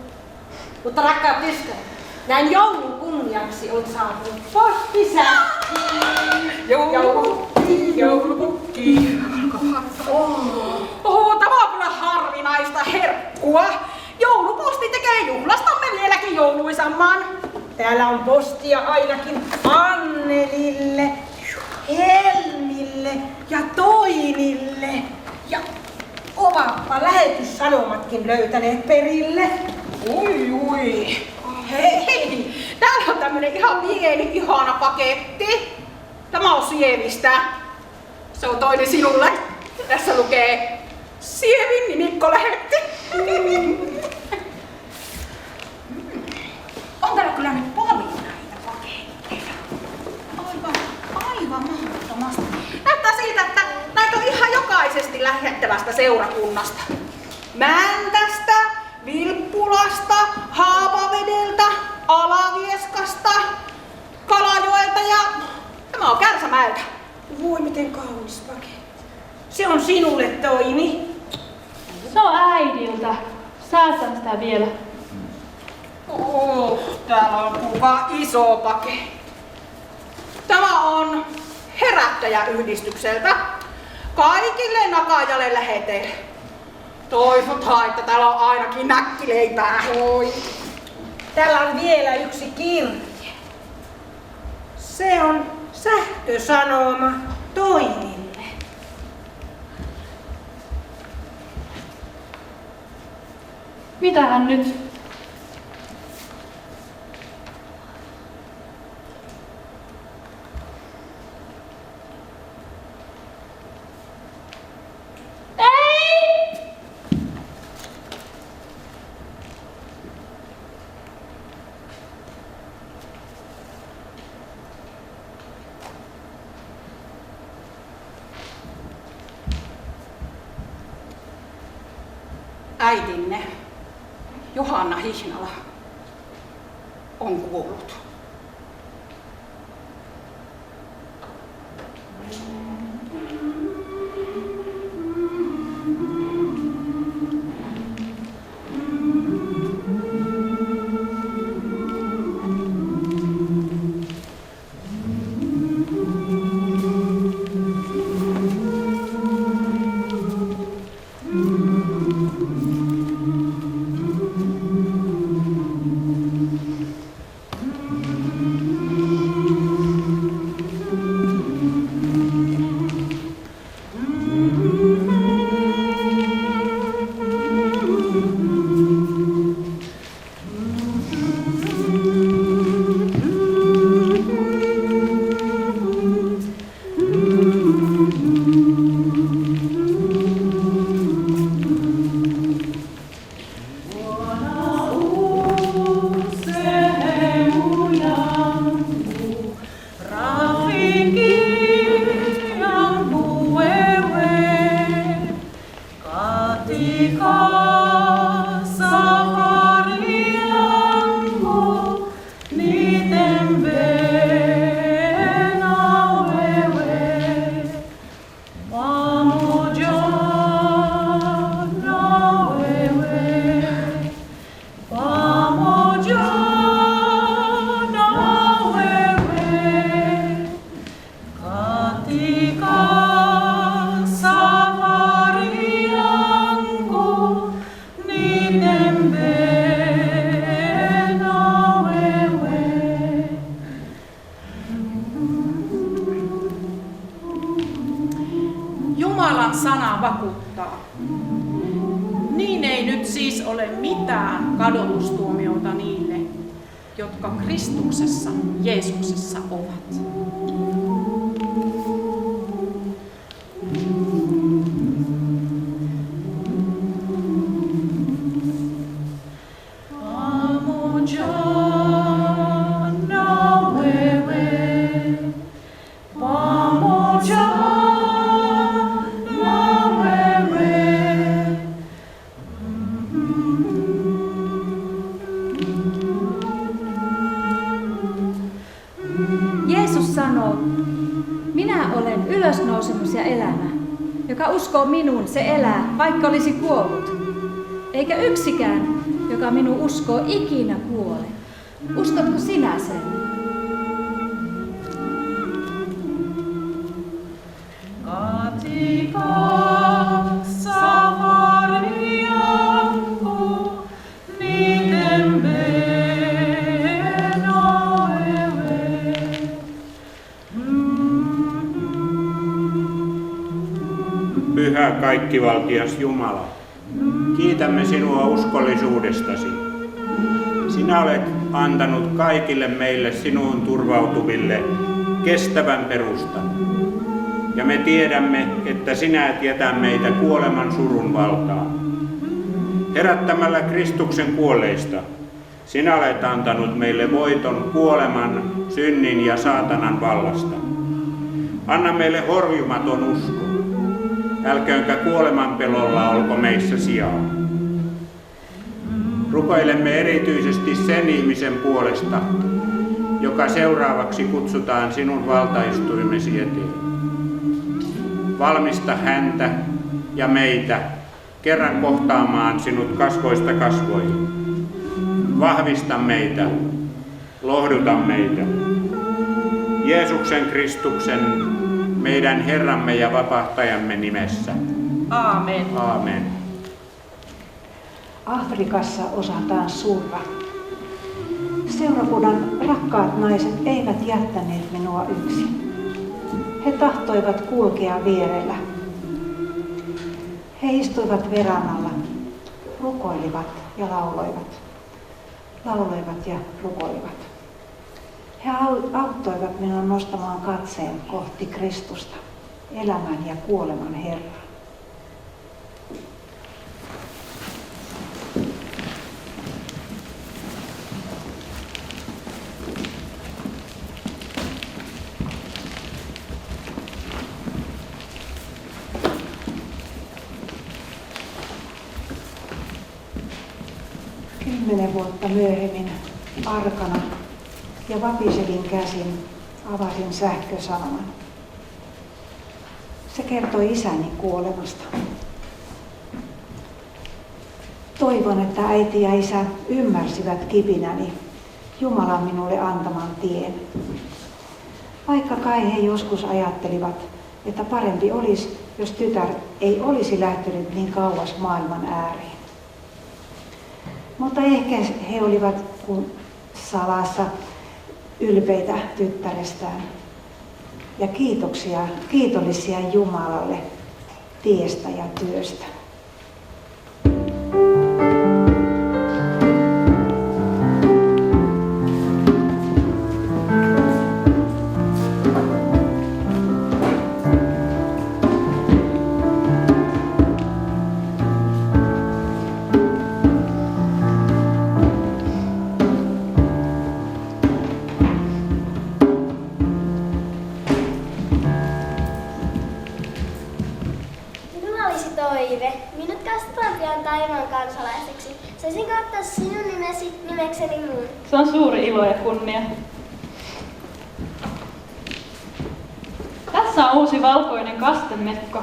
Mutta rakkaat ystävät, näin joulun kunniaksi on saapunut postisäkki. Joulupukki. Tämä on kyllä harvinaista herkkua. Jouluposti tekee juhlastamme vieläkin jouluisamman. Täällä on postia ainakin Annelille, Helmille ja Toinille ja ovatpa lähetyssanomatkin löytäneet perille? Ui. Hei, täällä on tämmönen ihan pieni, ihana paketti. Tämä on Sievistä. Se on toinen sinulle. Tässä lukee Sievin nimikkolähetti. On täällä kyllä nyt paljon näitä paketteja. Aivan mahdottomasti. Näyttää siltä, että näitä on ihan jokaisesti lähettävästä seurakunnasta. Mäntästä, Vilppulasta, Haapavedeltä, Alavieskasta, Kalajoelta ja tämä on Kärsämäeltä. Voi miten kaunis paketti. Se on sinulle, Toini. Se on äidiltä. Säästän sitä vielä. Täällä on kuka iso paketti. Tämä on Herättäjäyhdistykseltä. Kaikille Nakajalle läheteille. Toivotaan, että täällä on ainakin näkkileipää. Oi. Täällä on vielä yksi kirje. Se on sähkösanoma Toinille. Mitähän nyt? Äitinne, Johanna Hihnala, on kuollut. Jumalan sana vakuuttaa. Niin ei nyt siis ole mitään kadotustuomiota niille, jotka Kristuksessa, Jeesuksessa ovat. Jeesus sanoo, minä olen ylösnousemus ja elämä. Joka uskoo minuun, se elää, vaikka olisi kuollut. Eikä yksikään, joka minun uskoo, ikinä kuole. Uskotko sinä sen? pyhä kaikkivaltias Jumala, kiitämme sinua uskollisuudestasi. Sinä olet antanut kaikille meille sinuun turvautuville kestävän perustan. Ja me tiedämme, että sinä et jätä meitä kuoleman surun valtaan. Herättämällä Kristuksen kuolleista, sinä olet antanut meille voiton kuoleman, synnin ja saatanan vallasta. Anna meille horjumaton usko. Älköönkä kuoleman pelolla olko meissä sijaa. Rukoilemme erityisesti sen ihmisen puolesta, joka seuraavaksi kutsutaan sinun valtaistuimesi eteen. Valmista häntä ja meitä kerran kohtaamaan sinut kasvoista kasvoihin. Vahvista meitä, lohduta meitä. Jeesuksen Kristuksen, meidän Herramme ja Vapahtajamme nimessä. Aamen. Aamen. Afrikassa osataan surra. Seurakunnan rakkaat naiset eivät jättäneet minua yksin. He tahtoivat kulkea vierellä. He istuivat verannalla, rukoilivat ja lauloivat. Lauloivat ja rukoilivat. He auttoivat minua nostamaan katseen kohti Kristusta, elämän ja kuoleman Herraa. Kymmenen vuotta myöhemmin arkana ja vapiselin käsin avasin sähkösanoman. Se kertoi isäni kuolemasta. Toivon, että äiti ja isä ymmärsivät kipinäni Jumalan minulle antaman tien. Vaikka kai he joskus ajattelivat, että parempi olisi, jos tytär ei olisi lähtenyt niin kauas maailman ääreen. Mutta ehkä he olivat salassa ylpeitä tyttärestään ja kiitollisia Jumalalle tiestä ja työstä. Minut kastetaan pian taivaan kansalaiseksi. Saisinko ottaa sinun nimesi nimekseni muun? Se on suuri ilo ja kunnia. Tässä on uusi valkoinen kastemekko.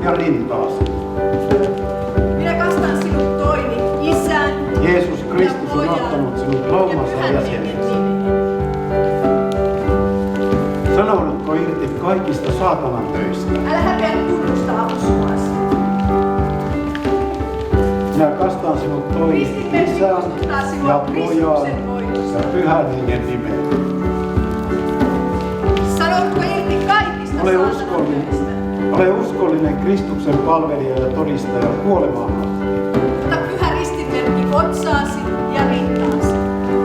Ja rintaasi. Minä kastan sinut toini, Isän Jeesus Kristus on ottanut sinut laumansa jäseneksi. Sanoudutko irti kaikista saatanan töistä? Älä häpeä tunnustaa uskoasi. Minä kastan sinut toini Isän ja Pojan ja Pyhän Hengen nimeen. Sanoudutko irti kaikista saatanan töistä? Ole uskollinen Kristuksen palvelija ja todistaja kuolemaan asti. Ota pyhä ristinmerkki otsaasi ja rintaasi.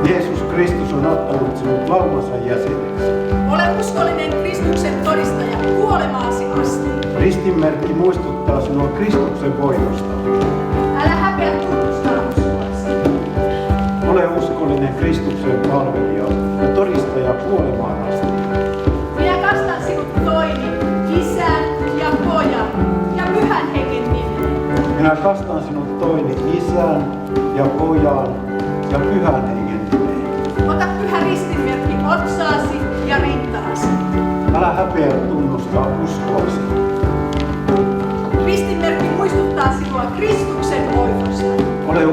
Jeesus Kristus on ottanut sinut laumansa jäseneksi. Ole uskollinen Kristuksen todistaja kuolemaasi asti. Ristinmerkki muistuttaa sinua Kristuksen voitosta. Älä häpeä tunnustaa uskoasi. Ole uskollinen Kristuksen palvelija ja todistaja kuolemaan asti. Minä kastan sinut toini, Isän ja Pojan ja Pyhän Hengen nimeen. Minä kastan sinut toini Isän ja Pojan ja Pyhän Hengen nimeen. Ota pyhä ristinmerkki otsaasi ja rintaasi. Älä häpeä tunnustaa uskoasi.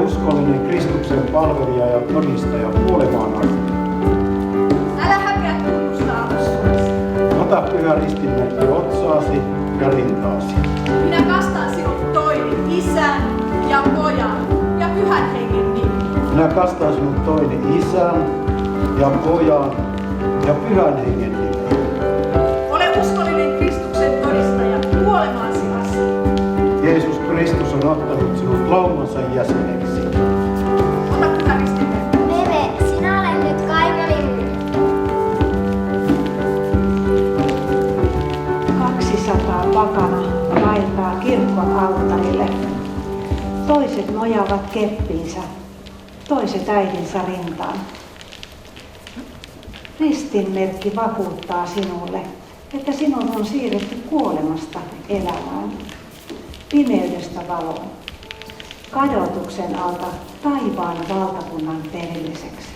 uskollinen Kristuksen palvelija ja todistaja kuolemaan asti. Älä häpeä tunnustaa uskonasi. Ota pyhä ristinmerkki otsaasi ja rintaasi. Minä kastan sinut toini Isän ja Pojan ja Pyhän Hengen nimiin. Minä kastan sinut toini Isän ja Pojan ja Pyhän Hengen nimiin. Ole uskollinen Kristuksen todistaja kuolemaasi asti. Jeesus Kristus on ottanut sinut laumansa jäseneksi. Ota pyhä ristinmerkki. Meme, sinä olet nyt kaimani. 200 pakana vaeltaa kirkon alttarille. Toiset nojaavat keppiinsä, toiset äidinsä rintaan. Ristinmerkki vakuuttaa sinulle, että sinun on siirretty kuolemasta elämään, pimeydestä valoon, kadotuksen alta taivaan valtakunnan perilliseksi.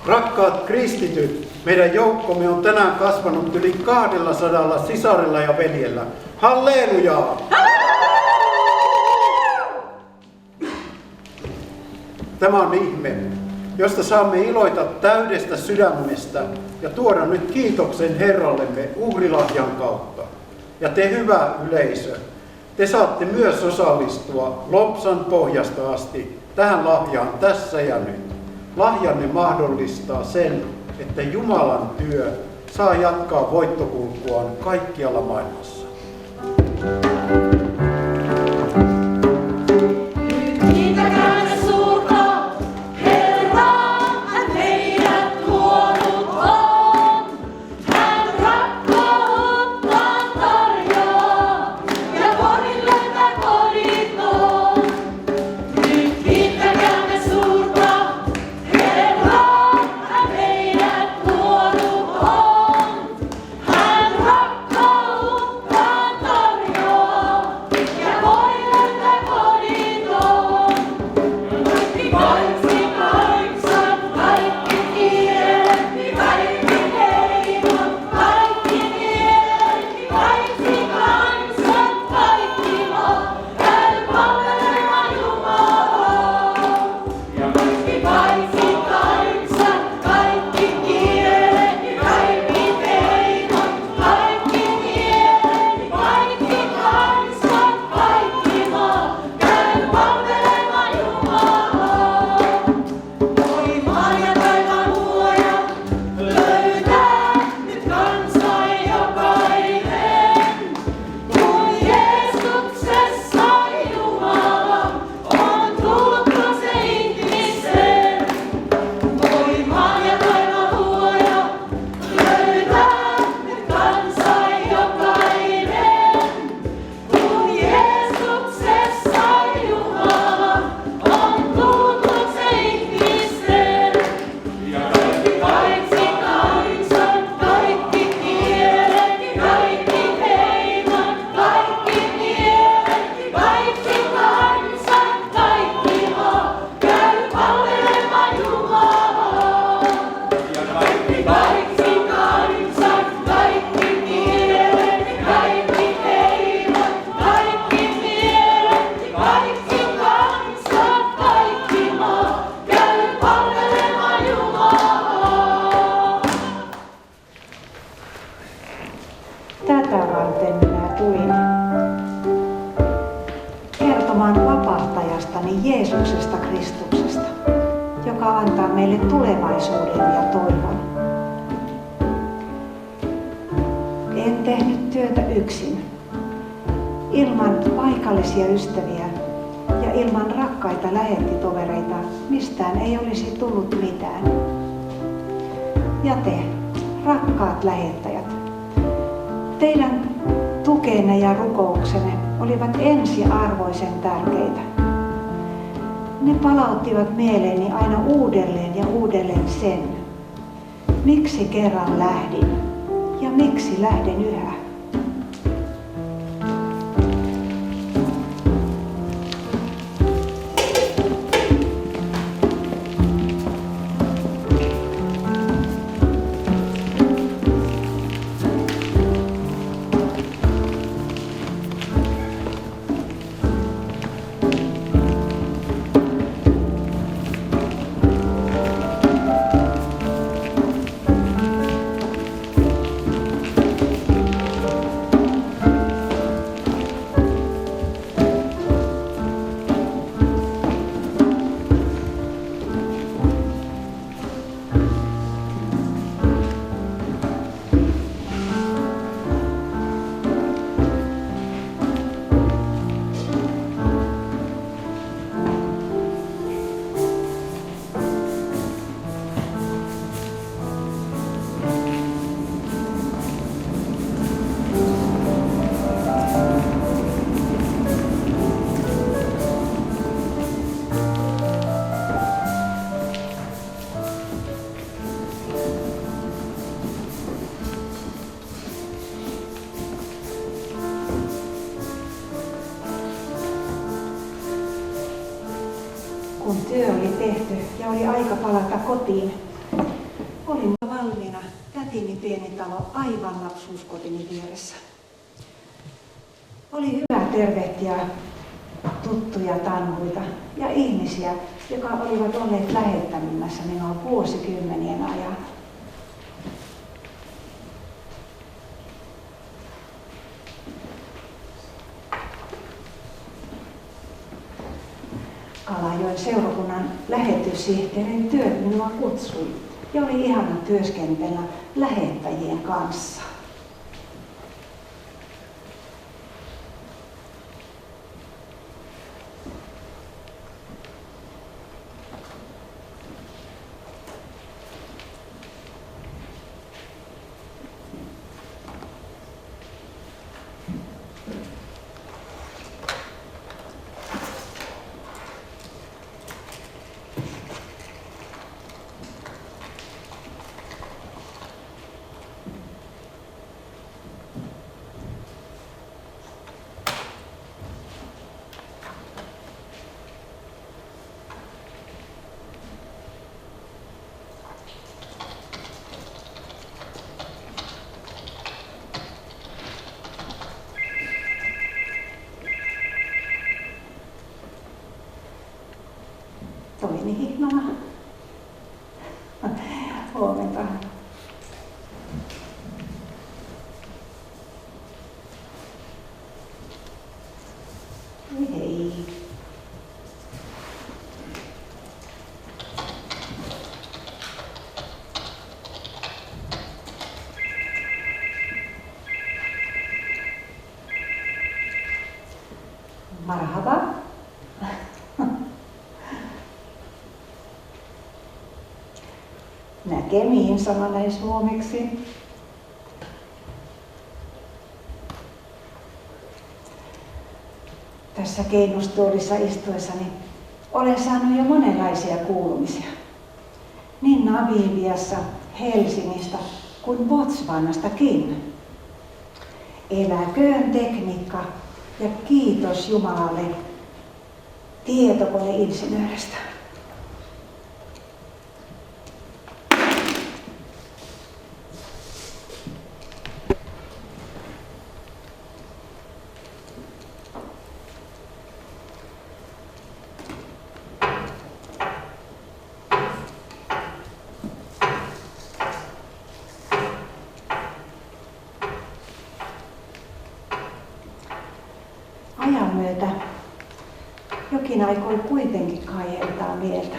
Rakkaat kristityt, meidän joukkomme on tänään kasvanut yli 200 sisarella ja veljellä. Hallelujaa! Tämä on ihme, josta saamme iloita täydestä sydämestä ja tuoda nyt kiitoksen Herrallemme uhrilahjan kautta. Ja te, hyvä yleisö, te saatte myös osallistua Lompsan pohjasta asti tähän lahjaan tässä ja nyt. Lahjanne mahdollistaa sen, että Jumalan työ saa jatkaa voittokulkuaan kaikkialla maailmassa. Tätä varten minä tulin kertomaan vapahtajastani Jeesuksesta Kristuksesta, joka antaa meille tulevaisuuden ja toivon. En tehnyt työtä yksin, ilman paikallisia ystäviä ja ilman rakkaita lähettitovereita mistään ei olisi tullut mitään. Ja te, rakkaat lähettäjät, teidän tukenne ja rukouksenne olivat ensiarvoisen tärkeitä. Ne palauttivat mieleeni aina uudelleen ja uudelleen sen, miksi kerran lähdin ja miksi lähden yhä. kun työ oli tehty ja oli aika palata kotiin, olin valmiina tätini pieni talo aivan lapsuuskotini vieressä. Oli hyvä tervehtiä tuttuja tanhuita ja ihmisiä, jotka olivat olleet lähettämässä minua vuosikymmenien ajan. Kalajoen seurakunnan lähetyssihteerin työt minua kutsui ja oli ihana työskentellä lähettäjien kanssa. Toini Hihnala. Huomenta. Hei. Marhaba. Näkemiin sanoneen suomeksi. Tässä keinustuolissa istuessani olen saanut jo monenlaisia kuulumisia. Niin Namibiassa, Helsingistä kuin Botswanastakin. Eläköön tekniikka ja kiitos Jumalalle tietokoneinsinööristä. Ajan myötä jokin aikoi kuitenkin kaihertaa mieltä.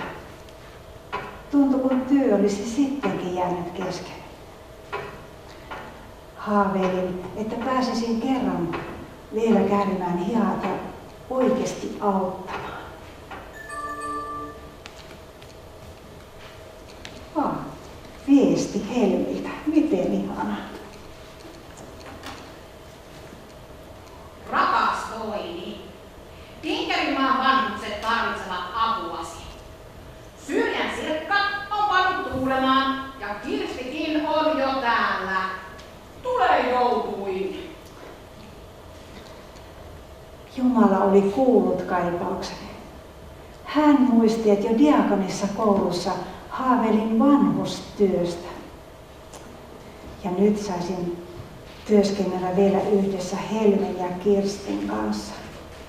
Tuntui, kun työ olisi sittenkin jäänyt kesken. Haaveilin, että pääsisin kerran vielä käärimään hihat ja oikeasti auttamaan. Viesti Helmiltä. Miten ihana. Rakas Toini, Tinkerimaan vanhukset tarvitsevat apuasi. Syrjän Sirkka on pannut tuulemaan ja Kirstikin on jo täällä. Tule joutuin. Jumala oli kuullut kaipaukseni. Hän muisti, että jo diakonissa koulussa haaveilin vanhustyöstä. Ja nyt saisin työskennellä vielä yhdessä Helmen ja Kirstin kanssa.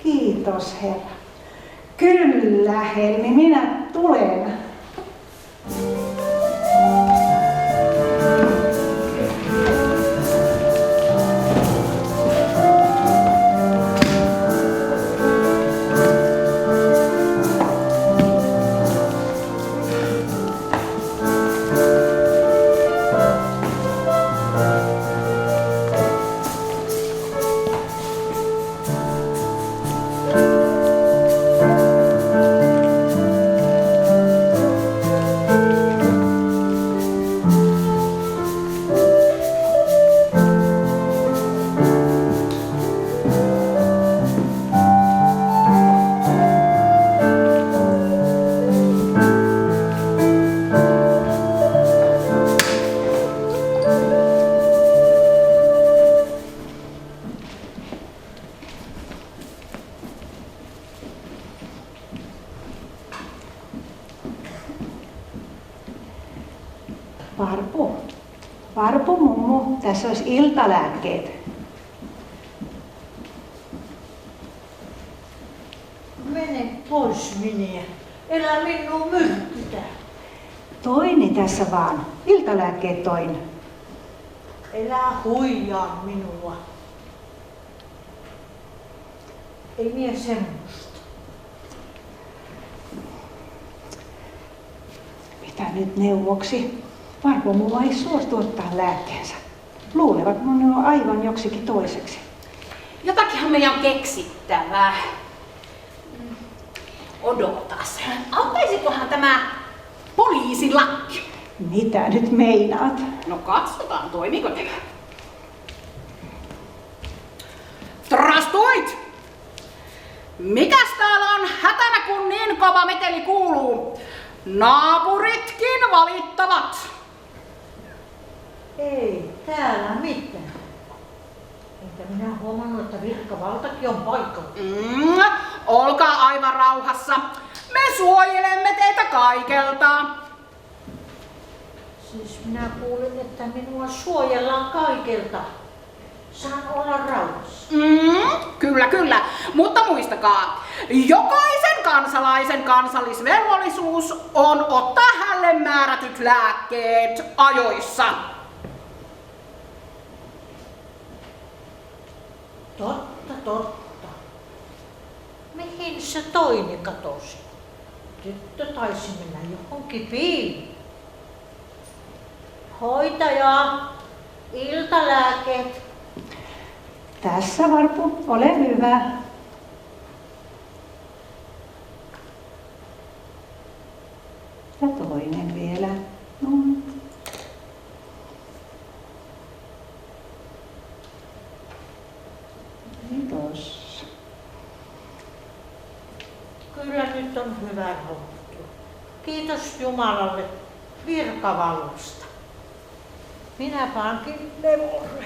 Kiitos Herra. Kyllä Helmi, minä tulen. Varpu mummu, tässä olisi iltalääkkeet. Mene pois minä. Elä minua myrkkytä. Toini tässä vaan. Iltalääkkeet toin. Elä huijaa minua. Ei mie semmoista. Mitä nyt neuvoksi? Varpu mummu ei suostu ottaa lääkkeensä. Luulevat minua aivan joksikin toiseksi. Jotakinhan meidän on keksittävää. Odotas. Auttaisikohan tämä poliisilakki? Mitä nyt meinaat? No katsotaan, toimiko tämä. Trastuit! Mikäs täällä on hätänä, kun niin kova meteli kuuluu? Naapuritkin valittavat. Ei täällä mitään. Enkä minä huomannut, että virkavaltakin on paikalla. Olkaa aivan rauhassa. Me suojelemme teitä kaikelta. Siis minä kuulin, että minua suojellaan kaikelta. Saan olla rauhassa. Kyllä, kyllä. Mutta muistakaa, jokaisen kansalaisen kansallisvelvollisuus on ottaa hänelle määrätyt lääkkeet ajoissa. Totta. Mihin se Toini katosi? Tyttö taisi mennä johonkin piiloon. Hoitaja, iltalääkkeet. Tässä Varpu, ole hyvä. Ja toinen vielä. Kiitos. Kyllä nyt on hyvä hoito. Kiitos Jumalalle virkavallasta. Minä pankin levolle.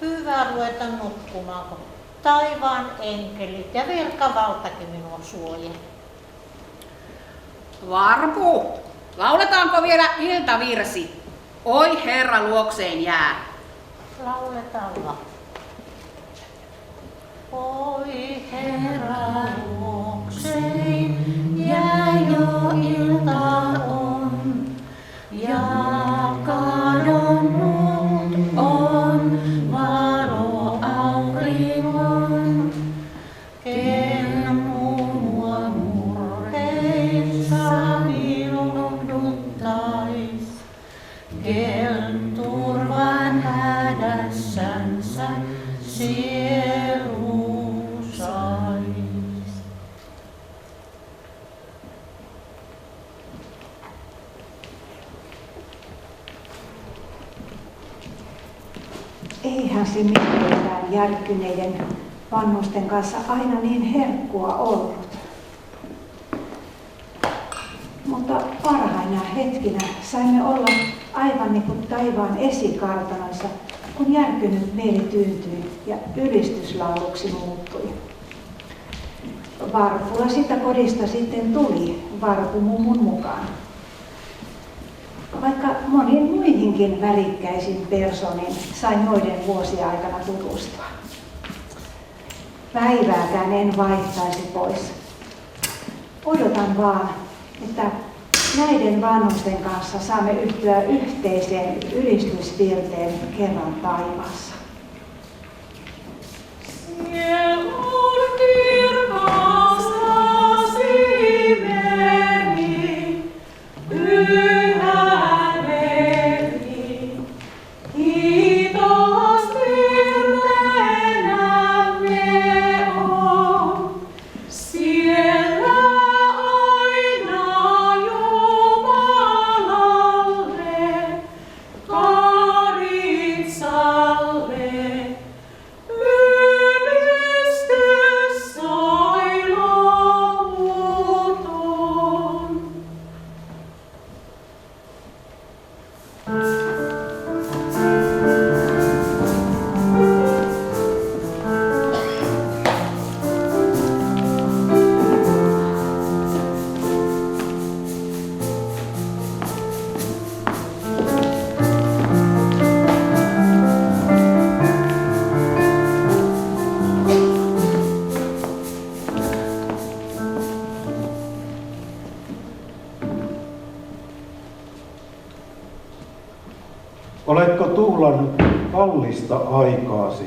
Hyvä ruveta nukkumaan, kun taivaan enkelit ja virkavaltakin minua suojaa. Varpu, lauletaanko vielä iltavirsi? Oi Herra luokseen jää. Lauletaan vaan. Oi Herra luokseen jää jo ilta on ja kadonnut on valo auringon. Ken mua murheissa ilmahduttais, ken turvan hädässänsä sielu sais. Eihän se mitenkään järkkyneiden vanhusten kanssa aina niin herkkua ollut. Mutta parhaina hetkinä saimme olla aivan niin kuin taivaan esikartanoissa, kun järkynyt mieli tyyntyi ja ylistyslauluksi muuttui. Varpula sitä kodista sitten tuli Varpumummun mukaan. Vaikka moniin muihinkin värikkäisiin persoonin sain noiden vuosien aikana tutustua. Päivääkään en vaihtaisi pois. Odotan vaan, että näiden vanhusten kanssa saamme yhtyä yhteiseen ylistysvirteen kerran taivaassa. Sielun kirkastasi meni, pyhä veri, kiitos virteenämme on, siellä aina Jumalalle, Karitsalle. Oletko tuhlannut kallista aikaasi?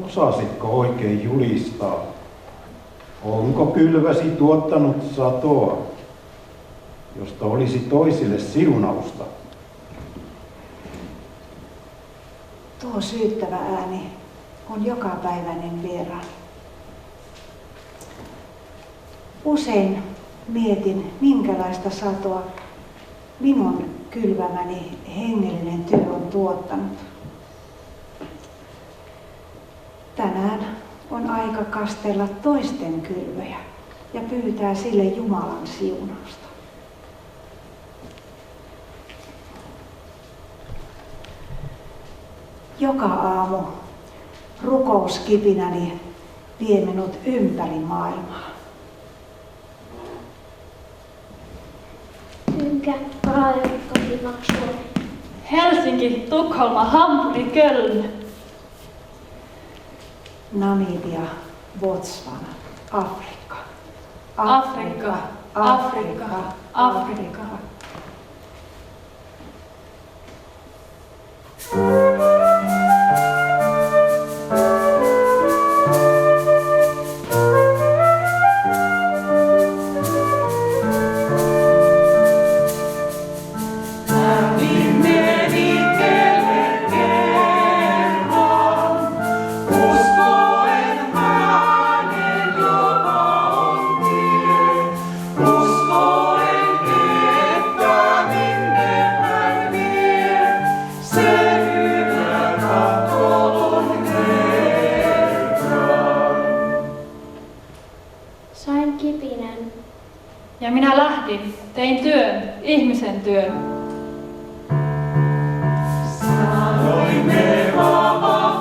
Osasitko oikein julistaa? Onko kylväsi tuottanut satoa, josta olisi toisille siunausta? Tuo syyttävä ääni on jokapäiväinen vieraan. Usein mietin, minkälaista satoa minun kylvämäni hengellinen työ on tuottanut. Tänään on aika kastella toisten kylvöjä ja pyytää sille Jumalan siunausta. Joka aamu rukouskipinäni vie minut ympäri maailmaa. Ynkä, Raajokko, Suomi. Helsinki, Tukholma, Hampuri, Köln. Namibia, Botswana, Afrikka. Afrikka, Afrikka, Afrikka. Sain kipinän. Ja minä lähdin, tein työn, ihmisen työn. Sanoimme vapahtajamme,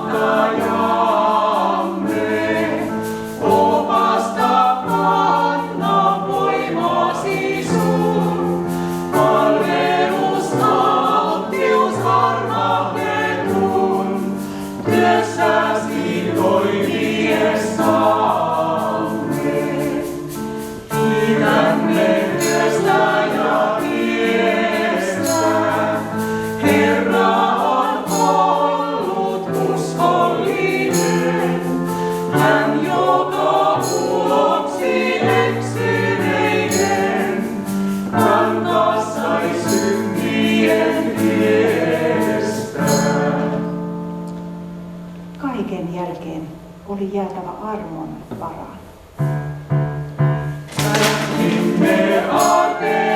opasta anna voimasi sun. Palvelus, alttius armahdetun, työssäsi toimiessaan. Kiitämme työstä ja tiestä, Herra on ollut uskollinen. Hän joka vuoksi eksyneiden kantaa sai syntien edestä. Kaiken jälkeen oli jäätävä armon varaan. Me aatte